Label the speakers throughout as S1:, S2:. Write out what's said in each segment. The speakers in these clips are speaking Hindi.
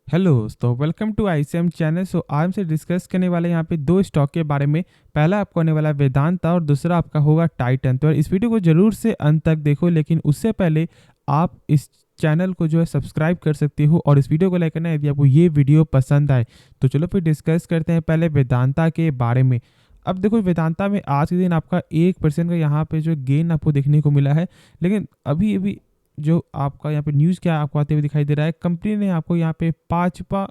S1: हेलो दोस्तों, वेलकम टू आईसीएम चैनल। आज हमसे डिस्कस करने वाले यहाँ पे दो स्टॉक के बारे में। पहला आपको होने वाला है वेदांता और दूसरा आपका होगा टाइटन। तो इस वीडियो को जरूर से अंत तक देखो, लेकिन उससे पहले आप इस चैनल को जो है सब्सक्राइब कर सकते हो और इस वीडियो को लाइक करना है यदि आपको ये वीडियो पसंद आए। तो चलो फिर डिस्कस करते हैं पहले वेदांता के बारे में। अब देखो, वेदांता में आज के दिन आपका 1% का यहाँ पे जो गेन आपको देखने को मिला है। लेकिन अभी अभी जो आपका यहाँ पे न्यूज़ क्या आपको आते हुए दिखाई दे रहा है, कंपनी ने आपको यहाँ पे पाँचवा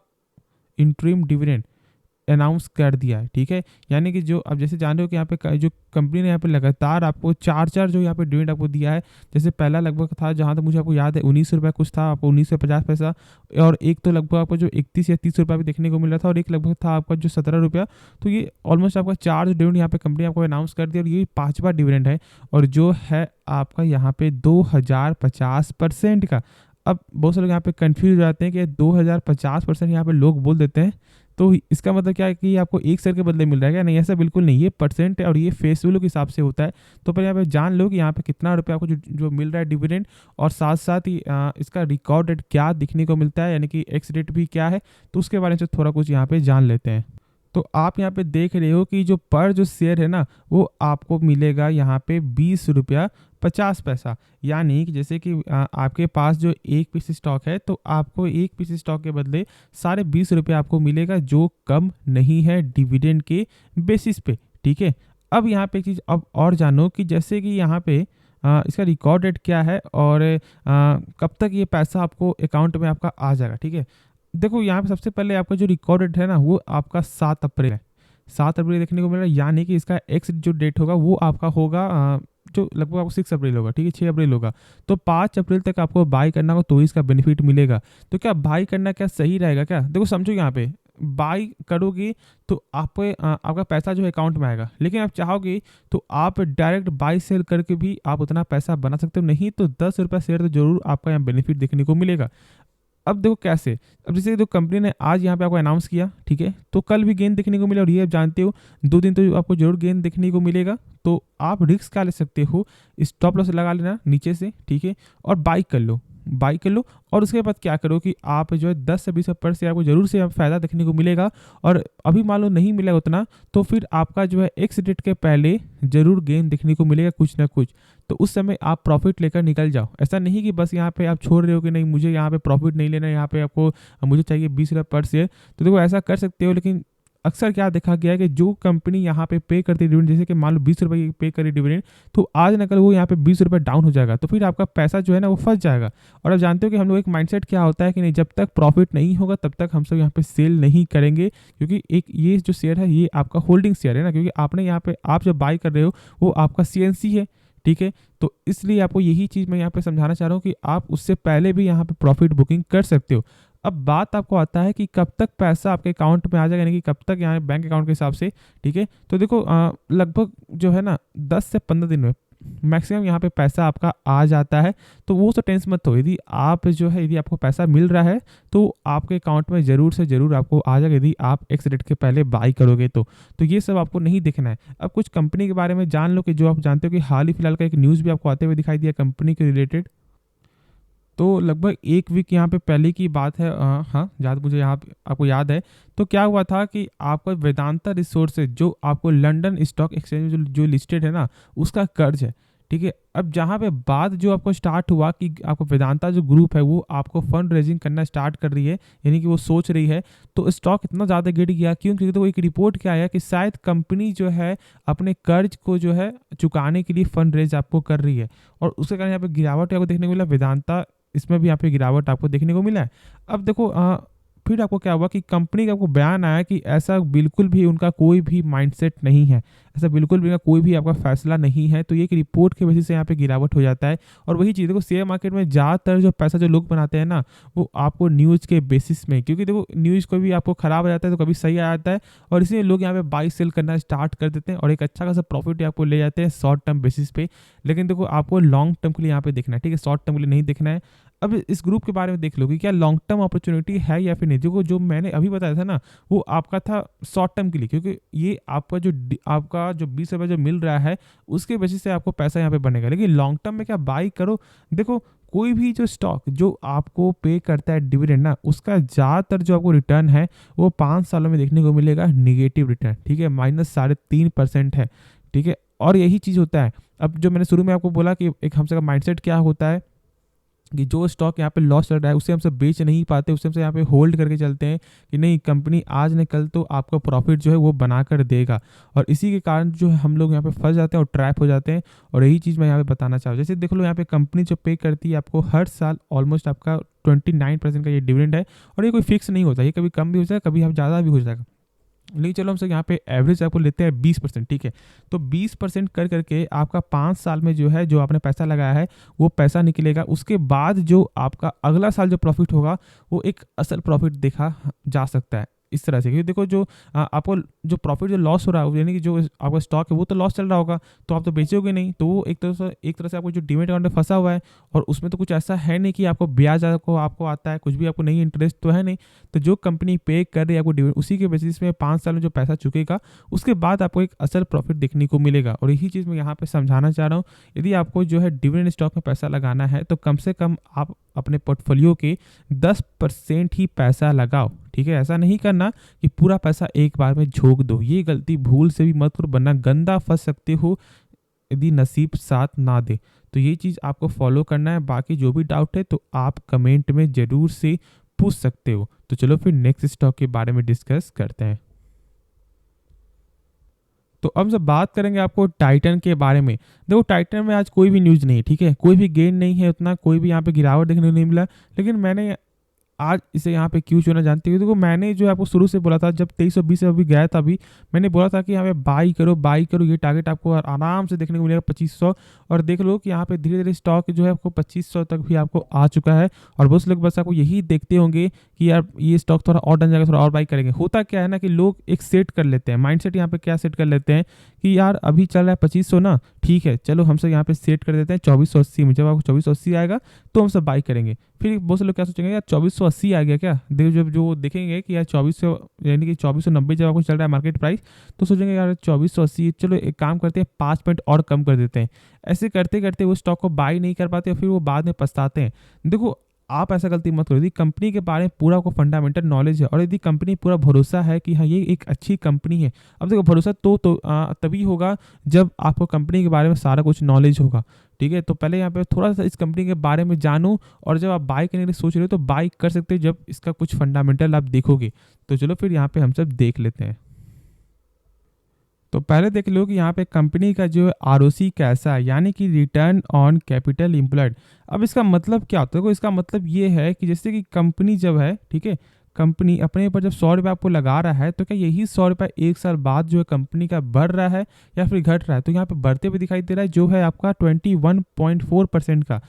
S1: इंटरिम डिविडेंड अनाउंस कर दिया है। ठीक है, यानी कि जो अब जैसे जान रहे हो कि यहाँ पे जो कंपनी ने यहाँ पे लगातार आपको चार चार जो यहाँ पे डिविडेंड आपको दिया है। जैसे पहला लगभग था, जहाँ तक मुझे आपको याद है, 19 रुपये कुछ था, आपको 19 से 50 पैसा। और एक तो लगभग आपको जो 31 या 30 रुपये भी देखने को मिल रहा था, और एक लगभग था आपका जो 17 रुपया। तो ये ऑलमोस्ट आपका चार जो डिविडेंड यहाँ पे कंपनी आपको अनाउंस कर दिया, और ये पाँचवा डिविडेंड है, और जो है आपका यहाँ पे 2050% का। अब बहुत से लोग यहाँ पे कंफ्यूज हो जाते हैं कि 2050% यहाँ पे लोग बोल देते हैं, तो इसका मतलब क्या है कि आपको एक शेयर के बदले मिल रहा है क्या? नहीं, ऐसा बिल्कुल नहीं। ये परसेंट है और ये फेस वैल्यू के हिसाब से होता है। तो पहले यहाँ पे जान लो कि यहाँ पे कितना रुपये आपको जो मिल रहा है डिविडेंड, और साथ साथ ही इसका रिकॉर्ड डेट क्या दिखने को मिलता है, यानी कि एक्स डेट भी क्या है। तो उसके बारे में थोड़ा कुछ यहाँ पे जान लेते हैं। तो आप यहाँ पे देख रहे हो कि जो पर जो शेयर है ना, वो आपको मिलेगा यहाँ पे 20 रुपया 50 पैसा। यानी कि जैसे कि आपके पास जो एक पीस स्टॉक है, तो आपको एक पीस स्टॉक के बदले साढ़े 20 रुपये आपको मिलेगा, जो कम नहीं है डिविडेंड के बेसिस पे। ठीक है, अब यहाँ पे एक चीज़ अब और जानो कि जैसे कि यहाँ पे इसका रिकॉर्ड डेट क्या है, और कब तक ये पैसा आपको अकाउंट में आपका आ जाएगा। ठीक है, देखो यहाँ पे सबसे पहले आपका जो रिकॉर्ड डेट है ना, वो आपका 7 अप्रैल है। 7 अप्रैल देखने को मिल रहा है, यानी कि इसका एक्स जो डेट होगा वो आपका होगा जो लगभग आपको 6 अप्रैल होगा। ठीक है, 6 अप्रैल होगा। तो 5 अप्रैल तक आपको बाई करना होगा, तो इसका बेनिफिट मिलेगा। तो क्या बाई करना क्या सही रहेगा क्या? देखो समझो, यहाँ पे बाई करोगे तो आप आपका पैसा जो है अकाउंट में आएगा। लेकिन आप चाहोगे तो आप डायरेक्ट बाई सेल करके भी आप उतना पैसा बना सकते हो। नहीं तो 10 रुपये शेयर तो जरूर आपका यहाँ बेनिफिट देखने को मिलेगा। अब देखो कैसे, अब जैसे जो कंपनी ने आज यहाँ पे आपको अनाउंस किया, ठीक है, तो कल भी गेन देखने को मिला, और ये आप जानते हो 2 दिन तो आपको जरूर गेन देखने को मिलेगा। तो आप रिस्क क्या ले सकते हो, स्टॉप लॉस लगा लेना नीचे से, ठीक है, और बाई कर लो, बाई कर लो। और उसके बाद क्या करो कि आप जो है 10 से 20 से आपको जरूर से फ़ायदा देखने को मिलेगा। और अभी मान लो नहीं मिला उतना, तो फिर आपका जो है एक्स डेट के पहले जरूर गेन देखने को मिलेगा कुछ ना कुछ। तो उस समय आप प्रॉफिट लेकर निकल जाओ। ऐसा नहीं कि बस यहाँ पे आप छोड़ रहे हो कि नहीं, मुझे यहाँ पे प्रॉफिट नहीं लेना, यहाँ पे आपको मुझे चाहिए 20 रुपये पर शेयर। तो देखो ऐसा कर सकते हो, लेकिन अक्सर क्या देखा गया है कि जो कंपनी यहाँ पे पे करती है डिविडेंड, जैसे कि मान लो 20 रुपये की पे करी डिविडेंड, तो आज ना कल वो यहाँ पे 20 रुपये डाउन हो जाएगा, तो फिर आपका पैसा जो है ना वो फंस जाएगा। और आप जानते हो कि हम लोग एक माइंडसेट क्या होता है कि नहीं, जब तक प्रॉफिट नहीं होगा तब तक हम सब यहाँ पे सेल नहीं करेंगे, क्योंकि एक ये जो शेयर है ये आपका होल्डिंग शेयर है ना, क्योंकि आपने यहाँ पे आप जब बाई कर रहे हो वो आपका सीएनसी है। ठीक है, तो इसलिए आपको यही चीज़ मैं यहाँ पे समझाना चाह रहा हूँ कि आप उससे पहले भी यहाँ पे प्रॉफिट बुकिंग कर सकते हो। अब बात आपको आता है कि कब तक पैसा आपके अकाउंट में आ जाएगा, यानी कि कब तक यहाँ बैंक अकाउंट के हिसाब से। ठीक है, तो देखो लगभग जो है ना 10 से 15 दिन में मैक्सिमम यहाँ पे पैसा आपका आ जाता है। तो वो तो टेंशन मत हो, यदि आप जो है यदि आपको पैसा मिल रहा है तो आपके अकाउंट में ज़रूर से ज़रूर आपको आ जाएगा, यदि आप एक्स डेट के पहले बाई करोगे तो ये सब आपको नहीं देखना है। अब कुछ कंपनी के बारे में जान लो कि जो आप जानते हो कि हाल ही फिलहाल का एक न्यूज़ भी आपको आते हुए दिखाई दिया कंपनी के रिलेटेड। तो लगभग एक वीक यहाँ पे पहले की बात है, हाँ याद, मुझे यहाँ पे आपको याद है। तो क्या हुआ था कि आपका वेदांता रिसोर्सेज जो आपको लंदन स्टॉक एक्सचेंज में जो लिस्टेड है ना, उसका कर्ज है। ठीक है, अब जहाँ पे बात जो आपको स्टार्ट हुआ कि आपको वेदांता जो ग्रुप है वो आपको फंड रेजिंग करना स्टार्ट कर रही है, यानी कि वो सोच रही है, तो स्टॉक इतना ज़्यादा गिर गया। क्यों? क्योंकि तो एक रिपोर्ट क्या आया कि शायद कंपनी जो है अपने कर्ज को जो है चुकाने के लिए फंड रेज आपको कर रही है, और उसके कारण यहाँ पे गिरावट आपको देखने को मिला। वेदांता इसमें भी यहाँ पे गिरावट आपको देखने को मिला है। अब देखो फिर आपको क्या हुआ कि कंपनी का आपको बयान आया कि ऐसा बिल्कुल भी उनका कोई भी माइंडसेट नहीं है, ऐसा बिल्कुल भी उनका कोई भी आपका फैसला नहीं है। तो ये एक रिपोर्ट के वजह से यहाँ पे गिरावट हो जाता है। और वही चीज़ देखो, शेयर मार्केट में ज़्यादातर जो पैसा जो लोग बनाते हैं ना, वो आपको न्यूज़ के बेसिस में, क्योंकि देखो न्यूज़ को भी आपको ख़राब हो जाता है तो कभी सही आ जाता है, और इसलिए लोग यहाँ पे बाई सेल करना स्टार्ट कर देते हैं और एक अच्छा खासा प्रॉफिट आपको ले जाते हैं शॉर्ट टर्म बेसिस पे। लेकिन देखो आपको लॉन्ग टर्म के लिए यहाँ पे देखना है, ठीक है, शॉर्ट टर्म के लिए नहीं देखना है। अब इस ग्रुप के बारे में देख लो कि क्या लॉन्ग टर्म अपॉर्चुनिटी है या फिर नहीं। देखो जो मैंने अभी बताया था ना, वो आपका था शॉर्ट टर्म के लिए, क्योंकि ये आपका जो 20 रुपये जो मिल रहा है उसके वजह से आपको पैसा यहाँ पे बनेगा। लेकिन लॉन्ग टर्म में क्या बाई करो, देखो कोई भी जो स्टॉक जो आपको पे करता है डिविडेंड ना, उसका ज़्यादातर जो आपको रिटर्न है वो 5 सालों में देखने को मिलेगा निगेटिव रिटर्न, ठीक है, -3.5% है, ठीक है। और यही चीज़ होता है। अब जो मैंने शुरू में आपको बोला कि एक हमसे का माइंडसेट क्या होता है कि जो स्टॉक यहाँ पे लॉस चल रहा है उसे हम सब बेच नहीं पाते, उसे हम यहाँ पे होल्ड करके चलते हैं कि नहीं, कंपनी आज न कल तो आपका प्रॉफिट जो है वो बना कर देगा। और इसी के कारण जो है हम लोग यहाँ पे फंस जाते हैं और ट्रैप हो जाते हैं। और यही चीज़ मैं यहाँ पे बताना चाहूँ, जैसे देख लो यहाँ पे कंपनी जो पे करती है आपको हर साल ऑलमोस्ट आपका 29% का ये डिविडेंड है। और ये कोई फिक्स नहीं होता, ये कभी कम भी हो जाएगा, कभी ज़्यादा भी हो जाएगा। नहीं, चलो हमसे यहाँ पे एवरेज आपको लेते हैं 20%, ठीक है। तो 20% कर करके आपका 5 साल में जो है, जो आपने पैसा लगाया है वो पैसा निकलेगा। उसके बाद जो आपका अगला साल जो प्रॉफिट होगा वो एक असल प्रॉफिट देखा जा सकता है इस तरह से। क्योंकि देखो जो आपको जो प्रॉफिट जो लॉस हो रहा है, यानी कि जो आपका स्टॉक है वो तो लॉस चल रहा होगा, तो आप तो बेचोगे नहीं, तो वो एक तरह से आपको जो डीमैट अकाउंट में फंसा हुआ है और उसमें तो कुछ ऐसा है नहीं कि आपको ब्याज आपको आता है, कुछ भी आपको नहीं, इंटरेस्ट तो है नहीं। तो जो कंपनी पे कर रही है आपको डिविडेंड, उसी के बेसिस में 5 साल में जो पैसा चुकेगा उसके बाद आपको एक असल प्रॉफिट देखने को मिलेगा। और यही चीज़ मैं यहाँ पे समझाना चाह रहा हूँ। यदि आपको जो है डिविडेंड स्टॉक में पैसा लगाना है तो कम से कम आप अपने पोर्टफोलियो के 10% ही पैसा लगाओ, ठीक है। ऐसा नहीं करना कि पूरा पैसा एक बार में झोंक दो, ये गलती भूल से भी मत करो, वरना गंदा फंस सकते हो यदि नसीब साथ ना दे। तो ये चीज़ आपको फॉलो करना है। बाकी जो भी डाउट है तो आप कमेंट में ज़रूर से पूछ सकते हो। तो चलो फिर नेक्स्ट स्टॉक के बारे में डिस्कस करते हैं। तो अब जब बात करेंगे आपको टाइटन के बारे में। देखो टाइटन में आज कोई भी न्यूज़ नहीं है, ठीक है, कोई भी गेन नहीं है, उतना कोई भी यहाँ पे गिरावट देखने को नहीं मिला। लेकिन मैंने आज इसे यहाँ पे क्यों चुना जानते हो? देखो मैंने जो आपको शुरू से बोला था, जब 2320 से अभी गया था, अभी मैंने बोला था कि यहाँ पे बाई करो, ये टारगेट आपको आराम से देखने को मिलेगा 2500। और देख लो कि यहाँ पे धीरे धीरे स्टॉक जो है आपको 2500 तक भी आपको आ चुका है। और बहुत से लोग बस आपको यही देखते होंगे कि यार ये स्टॉक थोड़ा और डन जाएगा, थोड़ा और बाई करेंगे। होता क्या है ना कि लोग एक सेट कर लेते हैं माइंडसेट, यहाँ पे क्या सेट कर लेते हैं कि यार अभी चल रहा है 2500 ना, ठीक है चलो हम सब यहाँ पे सेट कर देते हैं 2480 में। जब आपको 2480 आएगा तो हम सब बाई करेंगे। फिर बहुत से लोग क्या सोचेंगे, यार 2480 आ गया क्या, देख जब जो देखेंगे कि यार 2400 यानी कि 2490 जब आपको चल रहा है मार्केट प्राइस, तो सोचेंगे यार 2480, चलो एक काम करते हैं 5 पॉइंट और कम कर देते हैं। ऐसे करते करते वो स्टॉक को बाई नहीं कर पाते और फिर वो बाद में पछताते हैं। देखो आप ऐसा गलती मत करो। यदि कंपनी के बारे में पूरा आपको फंडामेंटल नॉलेज है और यदि कंपनी पूरा भरोसा है कि हाँ ये एक अच्छी कंपनी है। अब देखो भरोसा तभी होगा जब आपको कंपनी के बारे में सारा कुछ नॉलेज होगा, ठीक है। तो पहले यहाँ पे थोड़ा सा इस कंपनी के बारे में जानो, और जब आप बाई करने के लिए सोच रहे हो तो बाई कर सकते हो जब इसका कुछ फंडामेंटल आप देखोगे। तो चलो फिर यहाँ पे हम सब देख लेते हैं। तो पहले देख लो कि यहाँ पे कंपनी का जो आरओसी कैसा है, यानी कि रिटर्न ऑन कैपिटल एम्प्लॉयड। अब इसका मतलब क्या होता है? देखो इसका मतलब ये है कि जैसे कि कंपनी जब है, ठीक है, कंपनी अपने ऊपर जब 100 रुपये आपको लगा रहा है, तो क्या यही 100 रुपये एक साल बाद जो है कंपनी का बढ़ रहा है या फिर घट रहा है? तो यहाँ पे बढ़ते हुए दिखाई दे रहा है, जो है आपका 21.4% का।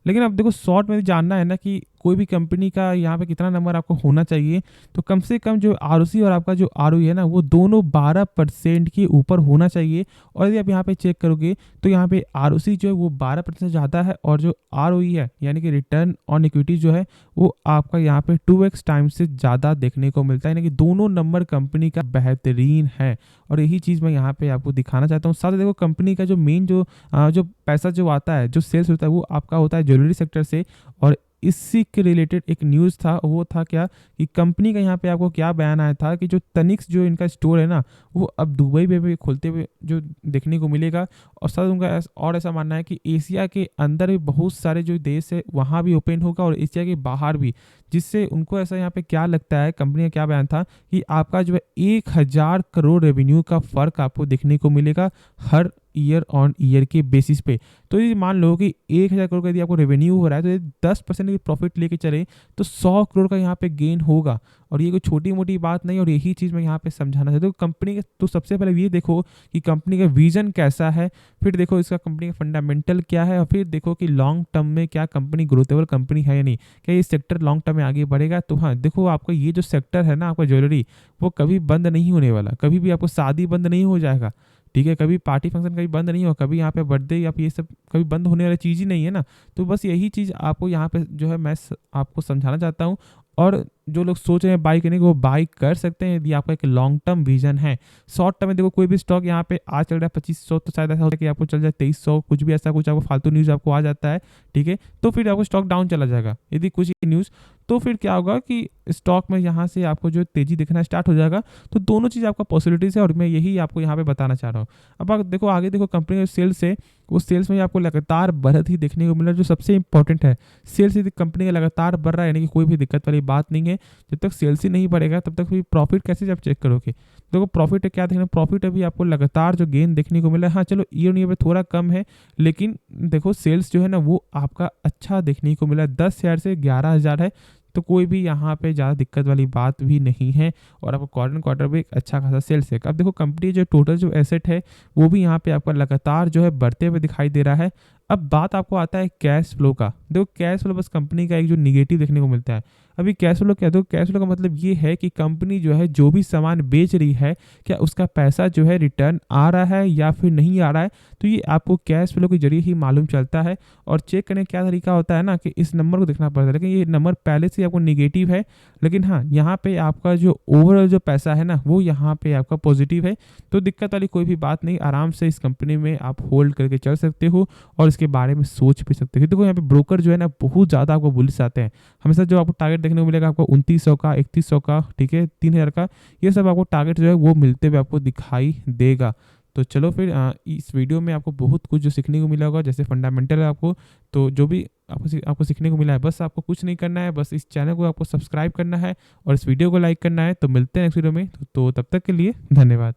S1: लेकिन अब देखो शॉर्ट में जानना है ना कि कोई भी कंपनी का यहाँ पे कितना नंबर आपको होना चाहिए, तो कम से कम जो आरओसी और आपका जो आरओई है ना, वो दोनों 12% के ऊपर होना चाहिए। और यदि आप यहाँ पे चेक करोगे तो यहाँ पे आरओसी जो है वो 12% से ज़्यादा है, और जो आरओई है यानी कि रिटर्न ऑन इक्विटी जो है वो आपका यहाँ पे 2x टाइम से ज़्यादा देखने को मिलता है। यानी कि दोनों नंबर कंपनी का बेहतरीन है, और यही चीज़ मैं यहाँ पे आपको दिखाना चाहता हूँ। साथ ही देखो कंपनी का जो मेन जो पैसा जो आता है, जो सेल्स होता है, वो आपका होता है ज्वेलरी सेक्टर से। और इसी के रिलेटेड एक न्यूज़ था, वो था क्या कि कंपनी का यहाँ पे आपको क्या बयान आया था कि जो तनिक्स जो इनका स्टोर है ना, वो अब दुबई में भी खोलते हुए जो देखने को मिलेगा। और साथ उनका और ऐसा मानना है कि एशिया के अंदर भी बहुत सारे जो देश है वहाँ भी ओपन होगा और एशिया के बाहर भी। जिससे उनको ऐसा यहाँ पे क्या लगता है, कंपनी का क्या बयान था कि आपका जो है 1000 करोड़ रेवेन्यू का फ़र्क आपको देखने को मिलेगा हर ईयर ऑन ईयर के बेसिस पे। तो ये मान लो कि 1000 करोड़ का यदि आपको रेवेन्यू हो रहा है, तो यदि 10% की प्रॉफिट लेके चले तो 100 करोड़ का यहाँ पे गेन होगा। और ये कोई छोटी मोटी बात नहीं। और यही चीज़ मैं यहाँ पे समझाना चाहता हूँ कंपनी के। तो सबसे पहले ये देखो कि कंपनी का विजन कैसा है, फिर देखो इसका कंपनी का फंडामेंटल क्या है, और फिर देखो कि लॉन्ग टर्म में क्या कंपनी ग्रोथेबल कंपनी है या नहीं, क्या ये सेक्टर लॉन्ग टर्म में आगे बढ़ेगा। तो हाँ देखो आपका ये जो सेक्टर है ना, आपका ज्वेलरी, वो कभी बंद नहीं होने वाला। कभी भी आपको शादी बंद नहीं हो जाएगा, ठीक है, कभी पार्टी फंक्शन कभी बंद नहीं हो, कभी यहाँ पे बर्थडे या ये सब कभी बंद होने वाली चीज़ ही नहीं है ना। तो बस यही चीज़ आपको यहाँ पे जो है मैं आपको समझाना चाहता हूँ। और जो लोग सोच रहे हैं बाई करने की वो बाई कर सकते हैं यदि आपका एक लॉन्ग टर्म विजन है। शॉर्ट टर्म में देखो कोई भी स्टॉक यहाँ पे आज चल रहा है 2500, तो शायद ऐसा होता है कि आपको चल जाए 2300, कुछ भी ऐसा कुछ आपको फालतू न्यूज़ आपको आ जाता है, ठीक है, तो फिर आपको स्टॉक डाउन चला जाएगा यदि कुछ न्यूज़। तो फिर क्या होगा कि स्टॉक में यहाँ से आपको जो तेज़ी दिखना स्टार्ट हो जाएगा। तो दोनों चीज़ आपका पॉसिबिलिटीज़ है और मैं यही आपको यहाँ पे बताना चाह रहा हूँ। अब आप देखो आगे देखो कंपनी का सेल्स है, वो सेल्स में आपको लगातार बढ़त ही देखने को मिल रहा है, जो सबसे इंपॉर्टेंट है। सेल्स यदि कंपनी का लगातार बढ़ रहा है यानी कि कोई भी दिक्कत वाली बात नहीं है। जब तक सेल्स ही नहीं बढ़ेगा तब तक फिर प्रॉफिट कैसे आप चेक करोगे। देखो प्रॉफिट क्या देखना, प्रॉफिट अभी आपको लगातार जो गेन देखने को मिला है, हाँ चलो ईयर ऑन ईयर पे थोड़ा कम है, लेकिन देखो सेल्स जो है ना वो आपका अच्छा देखने को मिला है, 10,000 से 11,000 है। तो कोई भी यहाँ पे ज़्यादा दिक्कत वाली बात भी नहीं है और आपको क्वार्टर क्वार्टर पे एक अच्छा खासा सेल्स है। अब देखो कंपनी जो टोटल जो एसेट है वो भी यहाँ पे आपका लगातार जो है बढ़ते हुए दिखाई दे रहा है। अब बात आपको आता है कैश फ्लो का। देखो कैश फ्लो बस कंपनी का एक जो निगेटिव देखने को मिलता है। अभी कैश फ्लो क्या, दो कैश फ्लो का मतलब ये है कि कंपनी जो है जो भी सामान बेच रही है क्या उसका पैसा जो है रिटर्न आ रहा है या फिर नहीं आ रहा है। तो ये आपको कैश फ्लो के जरिए ही मालूम चलता है। और चेक करने का क्या तरीका होता है ना कि इस नंबर को देखना पड़ता है, लेकिन ये नंबर पहले से आपको निगेटिव है, लेकिन हाँ यहाँ पे आपका जो ओवरऑल जो पैसा है ना वो यहाँ पे आपका पॉजिटिव है। तो दिक्कत वाली कोई भी बात नहीं, आराम से इस कंपनी में आप होल्ड करके चल सकते हो और इसके बारे में सोच भी सकते हो। देखो यहाँ पे ब्रोकर जो है ना बहुत ज़्यादा आपको बुलिश आते हैं। हमेशा जो आपको टारगेट देखने को मिलेगा आपको 2900 का, 3100 का, ठीक है, 3000 का, ये सब आपको टारगेट जो है वो मिलते हुए आपको दिखाई देगा। तो चलो फिर इस वीडियो में आपको बहुत कुछ जो सीखने को मिला होगा, जैसे फंडामेंटल है आपको, तो जो भी आपको सीखने को मिला है, बस आपको कुछ नहीं करना है, बस इस चैनल को आपको सब्सक्राइब करना है और इस वीडियो को लाइक करना है। तो मिलते हैं नेक्स्ट वीडियो में, तो तब तक के लिए धन्यवाद।